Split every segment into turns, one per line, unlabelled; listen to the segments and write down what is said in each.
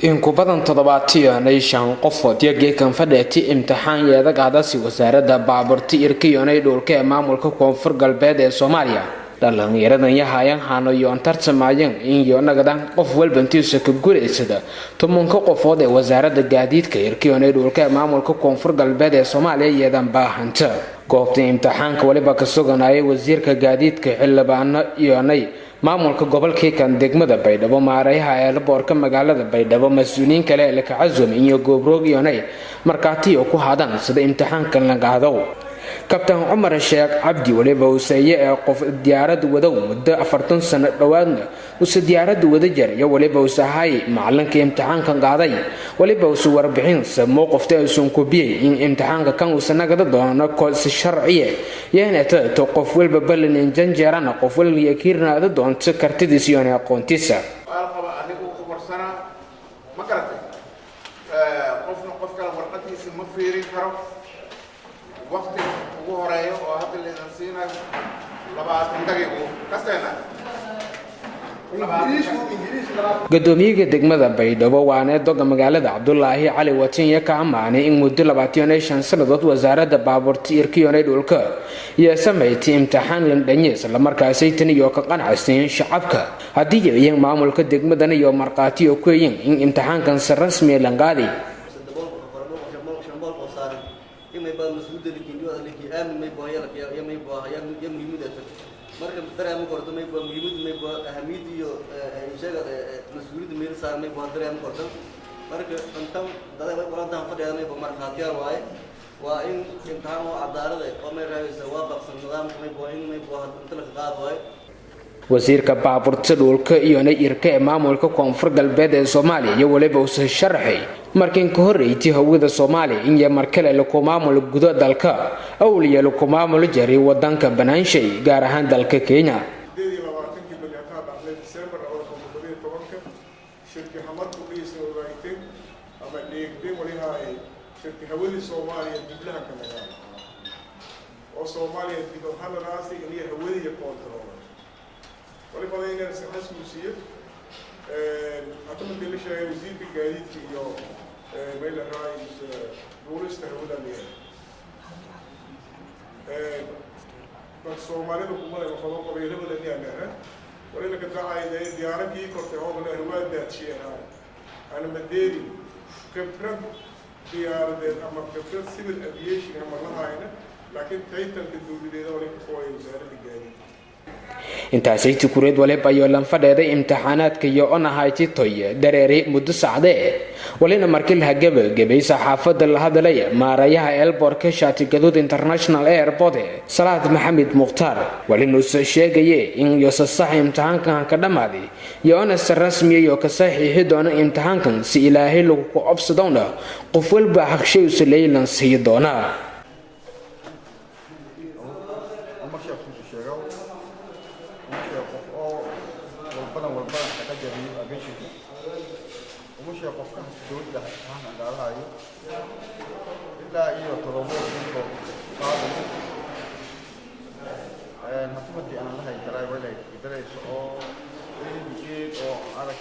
in ku badan 75 qofood geedkan fadhiya imtixaan yeeda qaadasi wasaaradda baaburta irkiyoonay dhulka ee maamulka koonfur galbeed ee Soomaaliya dhalinyaradan yahayan hano iyo tartamayeen in iyo nagadan qof walba intiisa ka guuleysada tumanka qofood ee wasaaradda gaadiidka irkiyoonay dhulka ee maamulka koonfur galbeed ee Soomaaliya yeedan baahanta goobta imtixaanka waliba ka suganayay wasiirka gaadiidka xildhibaano iyoonay maamulka gobolka kan degmada Baydhabo maareeyaha eelboorka magaalada Baydhabo mas'uuliyiin kale ee ka casuum iyo goobroog iyoonay markaati oo ku hadan sida imtixaankan la qaado kabtan Umar Sheekh Abdi waliba uu saayay qof diyaarad wada muddo 40 sano dhawaadna uu diyaarad wada jariyo waliba uu sahay macalinka imtixaankan qaaday waliba uu warbixin samo qofta uu ku biyay in imtixaanka kan uu sanagada doono koos sharciye yaana to qof walba balan janjeerana qof walba yakiirnaada doonto kartidiisa iyo aqoontiisa
qaba anigu ku warsana ma karatay qof kala warqadiisa ma fiirin karo waqti ugu horeeyo oo hadda la siinay 20 daqiiqo kasteena
Gadoomiyaha degmada Baydhabo waana doga magaalada Cabdullaahi Cali Watinya ka amaanay in muddo 25 sanadood wasaaradda baaburta irkiyoonay dhulka iyo sameeyay imtixaan la dhanyay isla markaasay tan iyo ka qanacsan shacabka hadii ay maamulka degmadan iyo marqaati oo ku yeeyeen in imtixaankan si rasmi ah la qaaday
marka dareemo korto may baa muhiimad may baa ahamiyad iyo isaga mas'uuliyadda meel saarmay baa dareemo korto marka intan dadka warantan fadhiyaan may baa marxaatiyaal waa in imtixaan oo cadaalad ah oo may raayaysa waafaqsan nidaamka may baa inta la qaado
wasiirka baaburta dhulka iyo irka ee maamulka koonfur galbeed ee Soomaaliya iyo waliba uu sharaxay markii ka horeeyay hawada Soomaaliya in markale la ku maamulo gudo dalka awliya la ku maamulo jari wadanka banaanshay gaar ahaan dalka Kenya
ولكن أنا سأحس مسير أعتقد إن الشيء يزيد بالجديد في ميل الرئيس بولس تهودا ليه بس الصوماليين الحكومة المفروض قبيلة ولا نيانها ولكن كتراعي ده ديارة كي كرت هو من الهواء ده شيء أنا مديري كبرت ديارة ده أما كبرت سيفل أفيشن هم الله هنا لكن تايتل الدولة ده ولكن قوي وزارة الجديد
intaasay tukureed waliba iyo lan fadheeday imtixaanaadka iyo onahayti toy dareeri muddo saacade walina markii la gabagabay saxaafadda la hadlay maareeyaha eelboorka Shaatigadood International Airport Salaad Maxamed Muqtaar walina uu sheegay in sax imtixaankan ka dhamaaday iyo ona rasmi iyo ka saxiixi doona imtixaankan si Ilaahay lagu ku obsadowna qof walba xaqshay u leeylan si doona
ومشي قفكه دود له ها قالها إلا إيوه تروبوه إنكو قادم نتمدي أنا لها يتلاقي ولا يتلاقي سؤال إيه أو عارك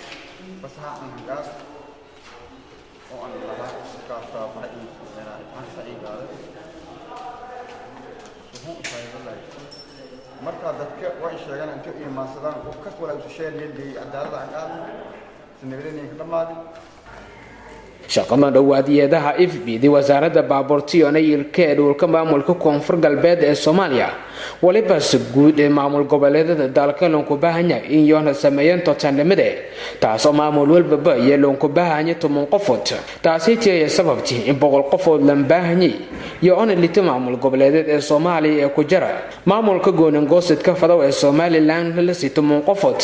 بس ها أنا قال أو أنا لها كافة بعدين أنا سعيد هذا سهو صاير ولا marka dadka way sheegan inta ay maasadaan qof ka wala u sheegay cadaalad aan
shaqada dhawaadiyadaha FBD wasaaradda baaburta iyo irka ee dhulka maamulka koonfur galbeed ee Soomaaliya waliba si guud ee maamul goboleedyada dalka ku baahan yahay in yoona sameeyaan totanimada taas oo maamul walba yeelan ku baahan yahay toban qofood taasi tii sababtii in boqol qofood la baahan yahay iyo on lita maamul goboleedyada ee Soomaaliya ee ku jira maamulka go'aan-goosadka fadaw ee Somaliland la si toban qofood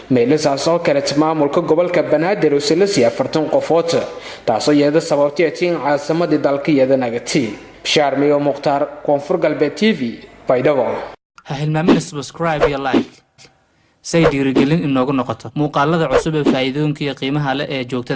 meelasaas oo kale maamulka gobolka Banaadir oo la si 40 qofood taasoo yeeda sababtii in caasimadda dalka yeeda nagati Sharmiyo Muqtaar Koonfur Galbeed TV Baydhabo
ha hilmaamin subscribe iyo like say dhiirigelin inoogu noqoto muuqaalada cusub ee faa'iidooyinka iyo qiimaha leh ee joogtada